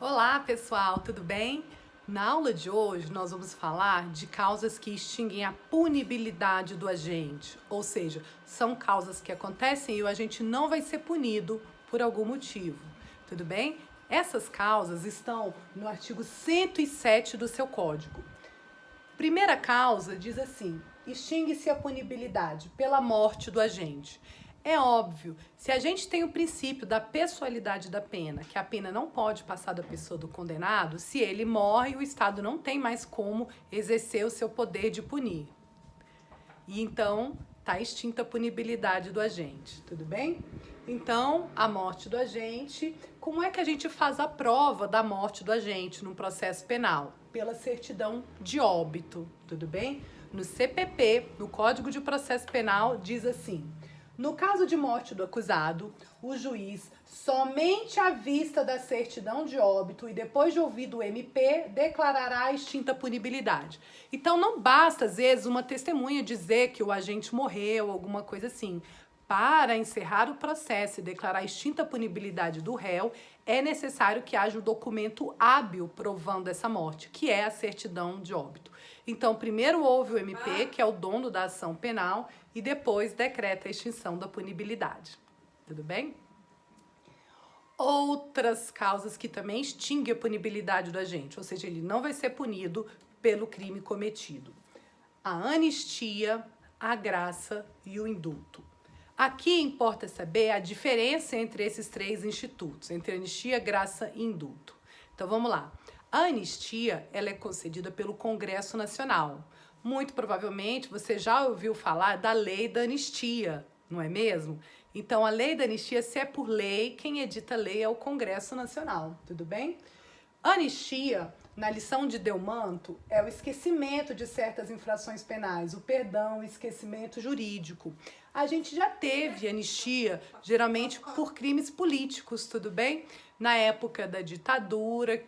Olá, pessoal, tudo bem? Na aula de hoje, nós vamos falar de causas que extinguem a punibilidade do agente, ou seja, são causas que acontecem e o agente não vai ser punido por algum motivo, tudo bem? Essas causas estão no artigo 107 do seu código. Primeira causa diz assim: extingue-se a punibilidade pela morte do agente. É óbvio, se a gente tem o princípio da pessoalidade da pena, que a pena não pode passar da pessoa do condenado, se ele morre, o Estado não tem mais como exercer o seu poder de punir. E então está extinta a punibilidade do agente, tudo bem? Então, a morte do agente, como é que a gente faz a prova da morte do agente num processo penal? Pela certidão de óbito, tudo bem? No CPP, no Código de Processo Penal, diz assim: no caso de morte do acusado, o juiz, somente à vista da certidão de óbito e depois de ouvido o MP, declarará a extinta punibilidade. Então não basta, às vezes, uma testemunha dizer que o agente morreu, alguma coisa assim. Para encerrar o processo e declarar a extinta punibilidade do réu, é necessário que haja um documento hábil provando essa morte, que é a certidão de óbito. Então, primeiro houve o MP, que é o dono da ação penal, e depois decreta a extinção da punibilidade. Tudo bem? Outras causas que também extinguem a punibilidade do agente, ou seja, ele não vai ser punido pelo crime cometido: a anistia, a graça e o indulto. Aqui importa saber a diferença entre esses três institutos, entre anistia, graça e indulto. Então vamos lá. A anistia, ela é concedida pelo Congresso Nacional. Muito provavelmente você já ouviu falar da lei da anistia, não é mesmo? Então a lei da anistia, se é por lei, quem edita a lei é o Congresso Nacional, tudo bem? Anistia, na lição de Delmanto, é o esquecimento de certas infrações penais, o perdão, o esquecimento jurídico. A gente já teve anistia, geralmente por crimes políticos, tudo bem? Na época da ditadura,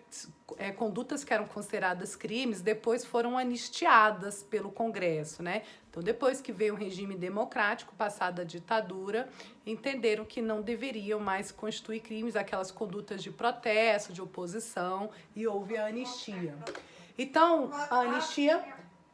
condutas que eram consideradas crimes, depois foram anistiadas pelo Congresso, né? Então, depois que veio o regime democrático, passada a ditadura, entenderam que não deveriam mais constituir crimes aquelas condutas de protesto, de oposição, e houve a anistia. Então, a anistia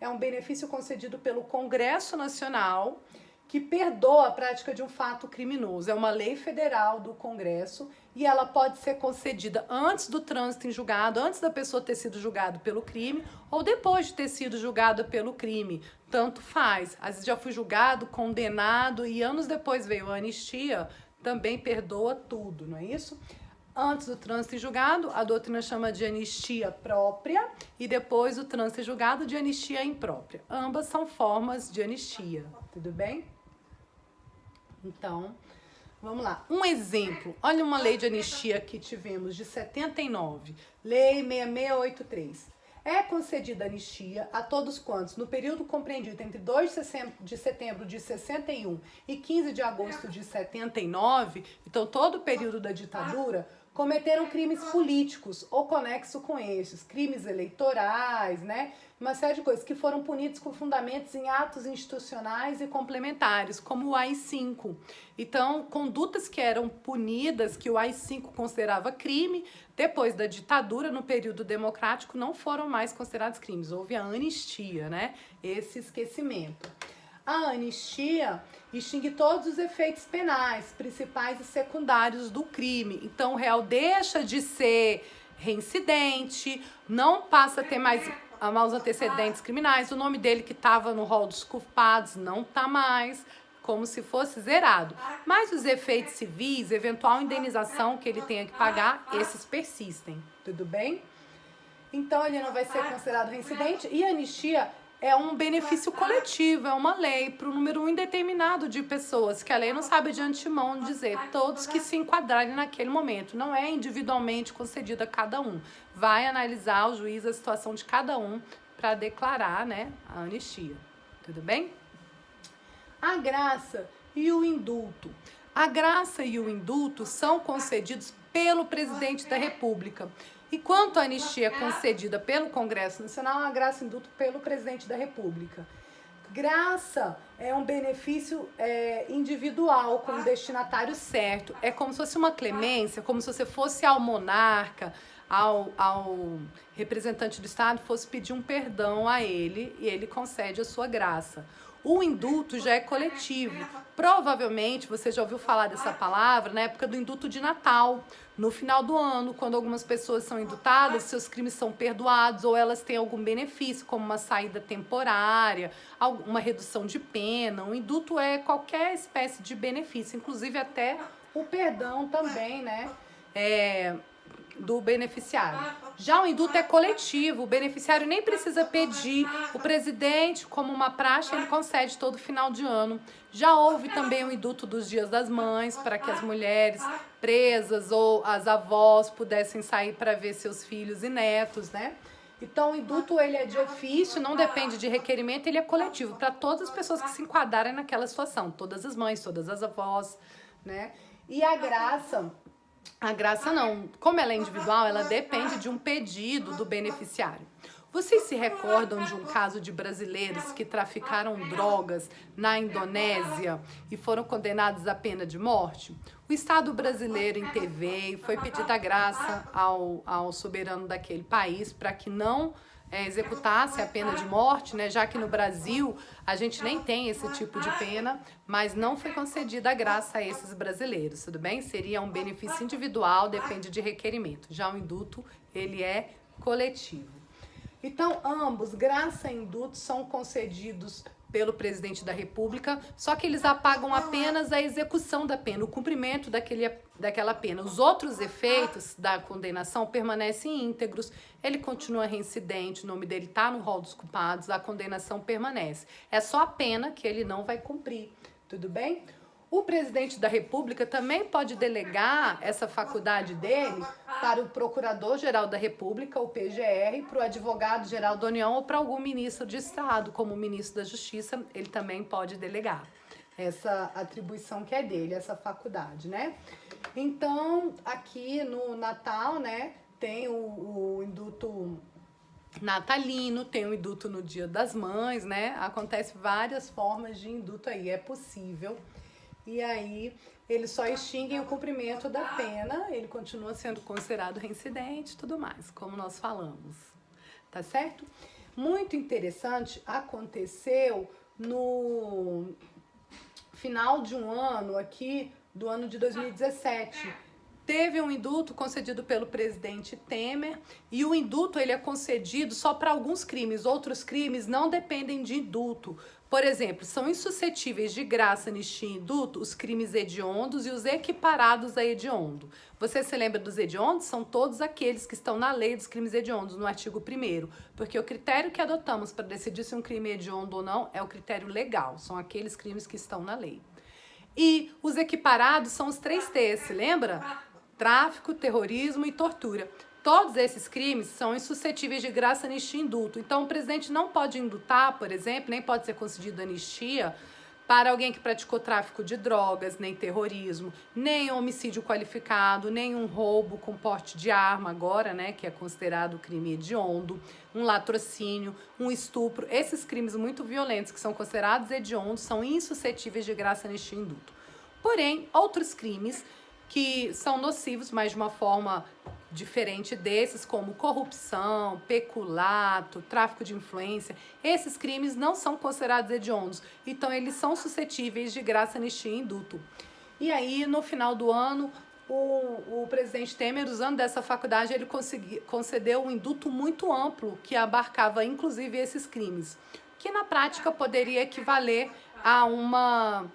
é um benefício concedido pelo Congresso Nacional que perdoa a prática de um fato criminoso. É uma lei federal do Congresso e ela pode ser concedida antes do trânsito em julgado, antes da pessoa ter sido julgada pelo crime ou depois de ter sido julgada pelo crime. Tanto faz. Às vezes já fui julgado, condenado e anos depois veio a anistia, também perdoa tudo, não é isso? Antes do trânsito em julgado, a doutrina chama de anistia própria e depois do trânsito em julgado de anistia imprópria. Ambas são formas de anistia, tudo bem? Então, vamos lá. Um exemplo. Olha uma lei de anistia que tivemos de 79, Lei 6683. É concedida anistia a todos quantos, no período compreendido entre 2 de setembro de 61 e 15 de agosto de 79, então todo o período da ditadura, cometeram crimes políticos ou conexo com estes, crimes eleitorais, né? Uma série de coisas que foram punidos com fundamentos em atos institucionais e complementares, como o AI-5. Então, condutas que eram punidas, que o AI-5 considerava crime, depois da ditadura, no período democrático, não foram mais considerados crimes. Houve a anistia, né? Esse esquecimento. A anistia extingue todos os efeitos penais, principais e secundários do crime. Então, o réu deixa de ser reincidente, não passa a ter mais maus antecedentes criminais, o nome dele que estava no rol dos culpados não está mais, como se fosse zerado. Mas os efeitos civis, eventual indenização que ele tenha que pagar, esses persistem, tudo bem? Então, ele não vai ser considerado reincidente e a anistia é um benefício coletivo, é uma lei para um número indeterminado de pessoas, que a lei não sabe de antemão dizer todos que se enquadrarem naquele momento. Não é individualmente concedida a cada um. Vai analisar o juiz a situação de cada um para declarar, né, a anistia. Tudo bem? A graça e o indulto. A graça e o indulto são concedidos pelo presidente da República. E quanto à anistia concedida pelo Congresso Nacional, a graça e indulto pelo presidente da República. Graça é um benefício individual, com o destinatário certo. É como se fosse uma clemência, como se você fosse ao monarca, ao representante do Estado, fosse pedir um perdão a ele e ele concede a sua graça. O indulto já é coletivo. Provavelmente você já ouviu falar dessa palavra na época do indulto de Natal, no final do ano, quando algumas pessoas são indultadas, seus crimes são perdoados ou elas têm algum benefício, como uma saída temporária, uma redução de pena. O indulto é qualquer espécie de benefício, inclusive até o perdão também, né? Do beneficiário. Já o indulto é coletivo, o beneficiário nem precisa pedir, o presidente, como uma praxe, ele concede todo final de ano. Já houve também o indulto dos Dias das Mães, para que as mulheres presas ou as avós pudessem sair para ver seus filhos e netos, né? Então, o indulto, ele é de ofício, não depende de requerimento, ele é coletivo, para todas as pessoas que se enquadrarem naquela situação, todas as mães, todas as avós, né? E a graça não, como ela é individual, ela depende de um pedido do beneficiário. Vocês se recordam de um caso de brasileiros que traficaram drogas na Indonésia e foram condenados à pena de morte? O Estado brasileiro interveio, foi pedida a graça ao soberano daquele país para que não executasse a pena de morte, né? Já que no Brasil a gente nem tem esse tipo de pena, mas não foi concedida a graça a esses brasileiros, tudo bem? Seria um benefício individual, depende de requerimento. Já o indulto, ele é coletivo. Então, ambos, graça e indulto, são concedidos pelo presidente da República, só que eles apagam apenas a execução da pena, o cumprimento daquela pena. Os outros efeitos da condenação permanecem íntegros, ele continua reincidente, o nome dele está no rol dos culpados, a condenação permanece. É só a pena que ele não vai cumprir, tudo bem? O presidente da República também pode delegar essa faculdade dele para o Procurador-Geral da República, o PGR, para o Advogado-Geral da União ou para algum ministro de Estado, como o ministro da Justiça, ele também pode delegar essa atribuição que é dele, essa faculdade, né? Então, aqui no Natal, né, tem o indulto natalino, tem o indulto no Dia das Mães, né? Acontece várias formas de indulto aí, é possível. E aí, eles só extinguem o cumprimento da pena, ele continua sendo considerado reincidente e tudo mais, como nós falamos, tá certo? Muito interessante, aconteceu no final de um ano aqui, do ano de 2017, teve um indulto concedido pelo presidente Temer e o indulto ele é concedido só para alguns crimes, outros crimes não dependem de indulto. Por exemplo, são insuscetíveis de graça, anistia e indulto os crimes hediondos e os equiparados a hediondo. Você se lembra dos hediondos? São todos aqueles que estão na lei dos crimes hediondos, no artigo 1º, porque o critério que adotamos para decidir se um crime é hediondo ou não é o critério legal, são aqueles crimes que estão na lei. E os equiparados são os 3 T's, se lembra? Tráfico, terrorismo e tortura. Todos esses crimes são insuscetíveis de graça, anistia e indulto. Então, o presidente não pode indultar, por exemplo, nem pode ser concedido anistia para alguém que praticou tráfico de drogas, nem terrorismo, nem homicídio qualificado, nem um roubo com porte de arma agora, né, que é considerado crime hediondo, um latrocínio, um estupro. Esses crimes muito violentos que são considerados hediondos são insuscetíveis de graça, anistia e indulto. Porém, outros crimes que são nocivos, mas de uma forma diferente desses, como corrupção, peculato, tráfico de influência, esses crimes não são considerados hediondos, então eles são suscetíveis de graça, anistia e indulto. E aí, no final do ano, o presidente Temer, usando dessa faculdade, ele concedeu um indulto muito amplo, que abarcava inclusive esses crimes, que na prática poderia equivaler a uma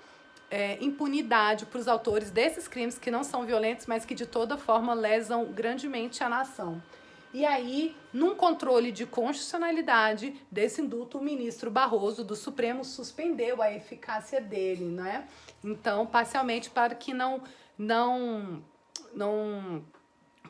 impunidade para os autores desses crimes que não são violentos, mas que de toda forma lesam grandemente a nação. E aí, num controle de constitucionalidade desse indulto, o ministro Barroso do Supremo suspendeu a eficácia dele, né? Então, parcialmente para que não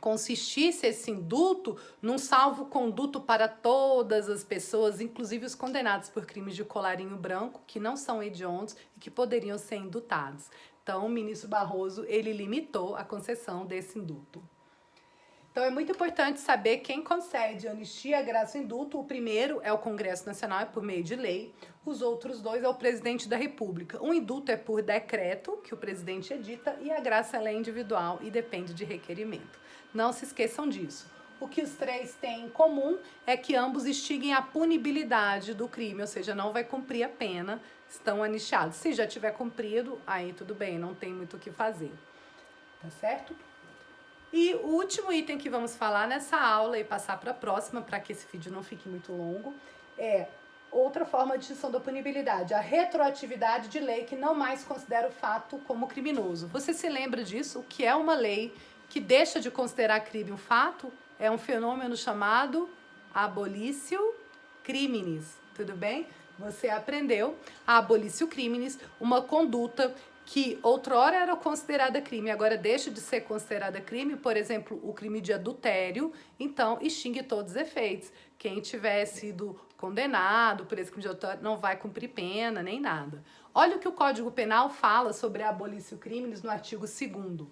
consistisse esse indulto num salvo-conduto para todas as pessoas, inclusive os condenados por crimes de colarinho branco, que não são hediondos e que poderiam ser indultados. Então, o ministro Barroso, ele limitou a concessão desse indulto. Então é muito importante saber quem concede anistia, graça e indulto. O primeiro é o Congresso Nacional, é por meio de lei. Os outros dois é o presidente da República. O indulto é por decreto, que o presidente edita, e a graça ela é individual e depende de requerimento. Não se esqueçam disso. O que os três têm em comum é que ambos extinguem a punibilidade do crime, ou seja, não vai cumprir a pena, estão anistiados. Se já tiver cumprido, aí tudo bem, não tem muito o que fazer. Tá certo? E o último item que vamos falar nessa aula e passar para a próxima, para que esse vídeo não fique muito longo, é outra forma de extinção da punibilidade, a retroatividade de lei que não mais considera o fato como criminoso. Você se lembra disso? O que é uma lei que deixa de considerar crime um fato? É um fenômeno chamado abolitio criminis, tudo bem? Você aprendeu a abolitio criminis, uma conduta que outrora era considerada crime, agora deixa de ser considerada crime, por exemplo, o crime de adultério, então extingue todos os efeitos. Quem tiver sido condenado por esse crime de adultério não vai cumprir pena, nem nada. Olha o que o Código Penal fala sobre a abolitio criminis no artigo 2º.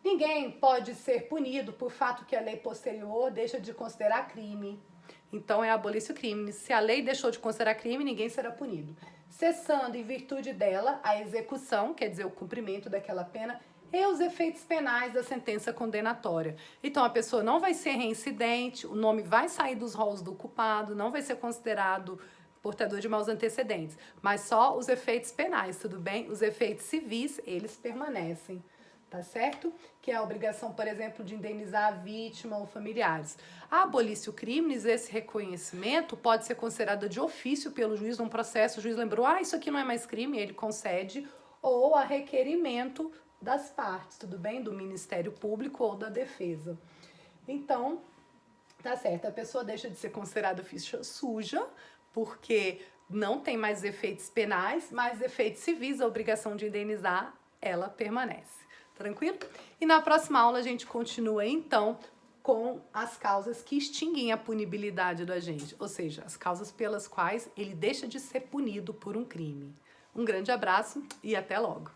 Ninguém pode ser punido por fato que a lei posterior deixa de considerar crime. Então é abolitio criminis. Se a lei deixou de considerar crime, ninguém será punido. Cessando em virtude dela a execução, quer dizer, o cumprimento daquela pena, e os efeitos penais da sentença condenatória. Então a pessoa não vai ser reincidente, o nome vai sair dos rolos do culpado, não vai ser considerado portador de maus antecedentes, mas só os efeitos penais, tudo bem? Os efeitos civis, eles permanecem. Tá certo? Que é a obrigação, por exemplo, de indenizar a vítima ou familiares. A abolitio criminis, esse reconhecimento pode ser considerado de ofício pelo juiz num processo. O juiz lembrou, isso aqui não é mais crime, ele concede, ou a requerimento das partes, tudo bem? Do Ministério Público ou da Defesa. Então, tá certo, a pessoa deixa de ser considerada ficha suja, porque não tem mais efeitos penais, mas efeitos civis, a obrigação de indenizar, ela permanece. Tranquilo? E na próxima aula a gente continua, então, com as causas que extinguem a punibilidade do agente, ou seja, as causas pelas quais ele deixa de ser punido por um crime. Um grande abraço e até logo!